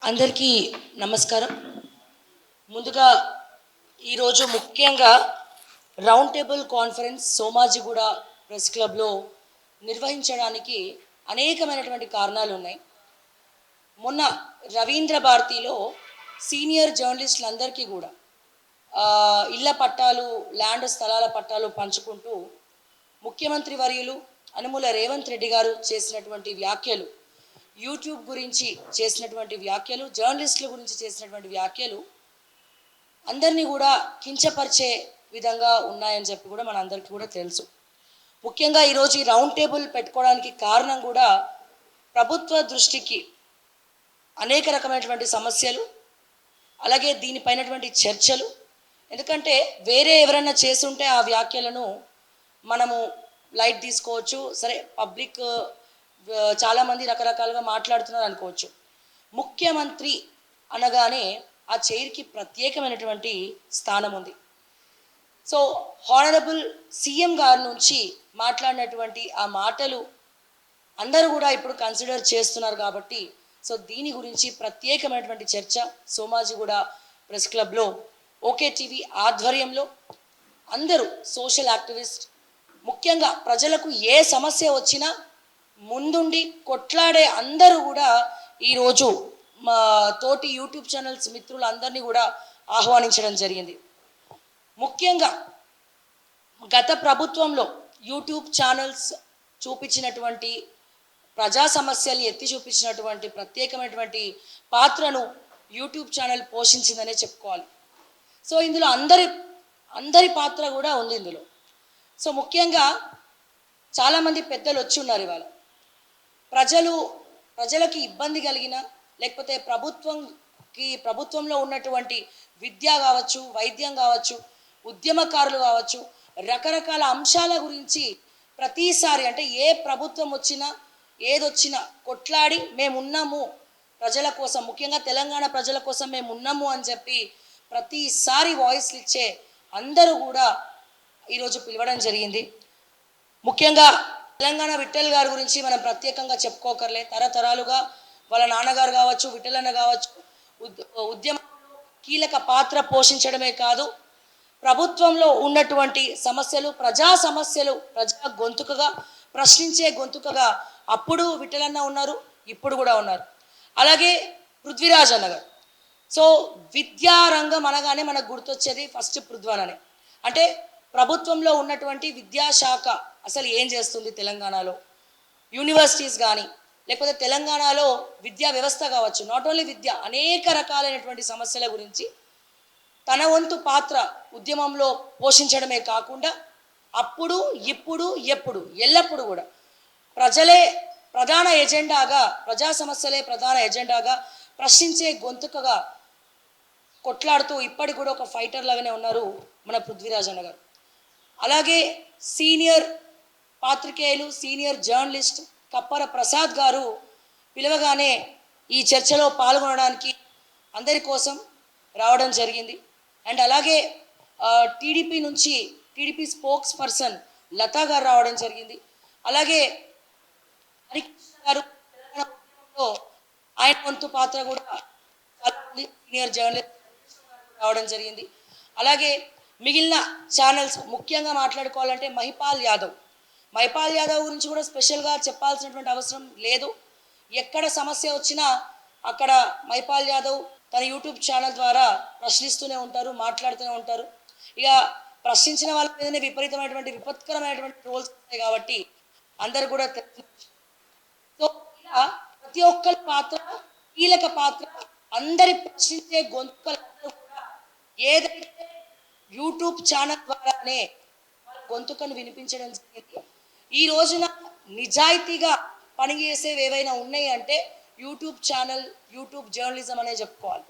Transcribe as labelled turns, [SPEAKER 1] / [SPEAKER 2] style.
[SPEAKER 1] అందరికీ నమస్కారం. ముందుగా ఈరోజు ముఖ్యంగా round table conference Somajiguda press క్లబ్లో నిర్వహించడానికి అనేకమైనటువంటి కారణాలు ఉన్నాయి. మొన్న రవీంద్ర భారతిలో సీనియర్ జర్నలిస్టులందరికీ కూడా ఇళ్ల పట్టాలు, ల్యాండ్ స్థలాల పట్టాలు పంచుకుంటూ ముఖ్యమంత్రి వర్యులు అనుముల రేవంత్ రెడ్డి గారు చేసినటువంటి వ్యాఖ్యలు, యూట్యూబ్ గురించి చేసినటువంటి వ్యాఖ్యలు, జర్నలిస్టుల గురించి చేసినటువంటి వ్యాఖ్యలు అందరినీ కూడా కించపరిచే విధంగా ఉన్నాయని చెప్పి కూడా మనందరికీ కూడా తెలుసు. ముఖ్యంగా ఈరోజు ఈ రౌండ్ టేబుల్ పెట్టుకోవడానికి కారణం కూడా ప్రభుత్వ దృష్టికి అనేక రకమైనటువంటి సమస్యలు, అలాగే దీనిపైనటువంటి చర్చలు. ఎందుకంటే వేరే ఎవరైనా చేస్తుంటే ఆ వ్యాఖ్యలను మనము లైట్ తీసుకోవచ్చు, సరే పబ్లిక్ చాలామంది రకరకాలుగా మాట్లాడుతున్నారు అనుకోవచ్చు. ముఖ్యమంత్రి అనగానే ఆ చైర్కి ప్రత్యేకమైనటువంటి స్థానం ఉంది. సో హానరబుల్ సీఎం గారి నుంచి మాట్లాడినటువంటి ఆ మాటలు అందరూ కూడా ఇప్పుడు కన్సిడర్ చేస్తున్నారు కాబట్టి సో దీని గురించి ప్రత్యేకమైనటువంటి చర్చ సోమాజిగూడ ప్రెస్ క్లబ్లో ఓకే టీవీ ఆధ్వర్యంలో అందరూ సోషల్ యాక్టివిస్ట్, ముఖ్యంగా ప్రజలకు ఏ సమస్య వచ్చినా ముందుండి కొట్లాడే అందరూ కూడా ఈరోజు మా తోటి యూట్యూబ్ ఛానల్స్ మిత్రులందరినీ కూడా ఆహ్వానించడం జరిగింది. ముఖ్యంగా గత ప్రభుత్వంలో యూట్యూబ్ ఛానల్స్ చూపించినటువంటి ప్రజా సమస్యలు ఎత్తి చూపించినటువంటి ప్రత్యేకమైనటువంటి పాత్రను యూట్యూబ్ ఛానల్ పోషించిందనే చెప్పుకోవాలి. సో ఇందులో అందరి పాత్ర కూడా ఉంది ఇందులో. సో ముఖ్యంగా చాలామంది పెద్దలు వచ్చి ఉన్నారు. ఇవాళ ప్రజలకి ఇబ్బంది కలిగిన, లేకపోతే ప్రభుత్వంలో ఉన్నటువంటి విద్య కావచ్చు, వైద్యం కావచ్చు, ఉద్యమకారులు కావచ్చు, రకరకాల అంశాల గురించి ప్రతిసారి అంటే ఏ ప్రభుత్వం వచ్చినా ఏదొచ్చినా కొట్లాడి మేమున్నాము ప్రజల కోసం, ముఖ్యంగా తెలంగాణ ప్రజల కోసం మేము ఉన్నాము అని చెప్పి ప్రతిసారి వాయిస్లు ఇచ్చే అందరూ కూడా ఈరోజు పిలవడం జరిగింది. ముఖ్యంగా తెలంగాణ విఠల్ గారి గురించి మనం ప్రత్యేకంగా చెప్పుకోకర్లే. తరతరాలుగా వాళ్ళ నాన్నగారు కావచ్చు, విఠలన్న కావచ్చు, ఉద్యమంలో కీలక పాత్ర పోషించడమే కాదు, ప్రభుత్వంలో ఉన్నటువంటి సమస్యలు, ప్రజా గొంతుకగా ప్రశ్నించే గొంతుకగా అప్పుడు విఠలన్న ఉన్నారు, ఇప్పుడు కూడా ఉన్నారు. అలాగే పృథ్వీరాజ్ అన్న గారు. సో విద్యారంగం అనగానే మనకు గుర్తొచ్చేది ఫస్ట్ పృథ్వననే. అంటే ప్రభుత్వంలో ఉన్నటువంటి విద్యాశాఖ అసలు ఏం చేస్తుంది తెలంగాణలో, యూనివర్సిటీస్ కానీ లేకపోతే తెలంగాణలో విద్యా వ్యవస్థ కావచ్చు, నాట్ ఓన్లీ విద్య, అనేక రకాలైనటువంటి సమస్యల గురించి తన వంతు పాత్ర ఉద్యమంలో పోషించడమే కాకుండా అప్పుడు ఇప్పుడు ఎప్పుడు ఎల్లప్పుడూ కూడా ప్రజలే ప్రధాన ఎజెండాగా, ప్రజా సమస్యలే ప్రధాన ఎజెండాగా ప్రశ్నించే గొంతుకగా కొట్లాడుతూ ఇప్పటికి కూడా ఒక ఫైటర్ లాగానే ఉన్నారు మన పృథ్వీరాజ్ అన్న గారు. అలాగే సీనియర్ పాత్రికేయులు, సీనియర్ జర్నలిస్ట్ కప్పర ప్రసాద్ గారు పిలవగానే ఈ చర్చలో పాల్గొనడానికి అందరి కోసం రావడం జరిగింది. అండ్ అలాగే టీడీపీ స్పోక్స్ పర్సన్ లతా గారు రావడం జరిగింది. అలాగే హరికృష్ణ గారు ఆయన వంతు పాత్ర కూడా సీనియర్ జర్నలిస్ట్ రావడం జరిగింది. అలాగే మిగిలిన ఛానల్స్ ముఖ్యంగా మాట్లాడుకోవాలంటే మహిపాల్ యాదవ్ గురించి కూడా స్పెషల్గా చెప్పాల్సినటువంటి అవసరం లేదు. ఎక్కడ సమస్య వచ్చినా అక్కడ మహిపాల్ యాదవ్ తన యూట్యూబ్ ఛానల్ ద్వారా ప్రశ్నిస్తూనే ఉంటారు, మాట్లాడుతూనే ఉంటారు. ఇక ప్రశ్నించిన వాళ్ళ మీదనే విపరీతమైనటువంటి విపత్కరమైనటువంటి ట్రోల్స్ ఉంటాయి కాబట్టి అందరు కూడా సో ఇలా ప్రతి ఒక్కరి పాత్ర కీలక పాత్ర, అందరి ప్రశ్నించే గొంతుకలందరూ కూడా ఏదైతే యూట్యూబ్ ఛానల్ ద్వారానే వాళ్ళ గొంతుకను వినిపించడం జరిగింది. ఈ రోజున నిజాయితీగా పనిచేసేవి ఏవైనా ఉన్నాయి అంటే యూట్యూబ్ ఛానల్, యూట్యూబ్ జర్నలిజం అనే చెప్పుకోవాలి.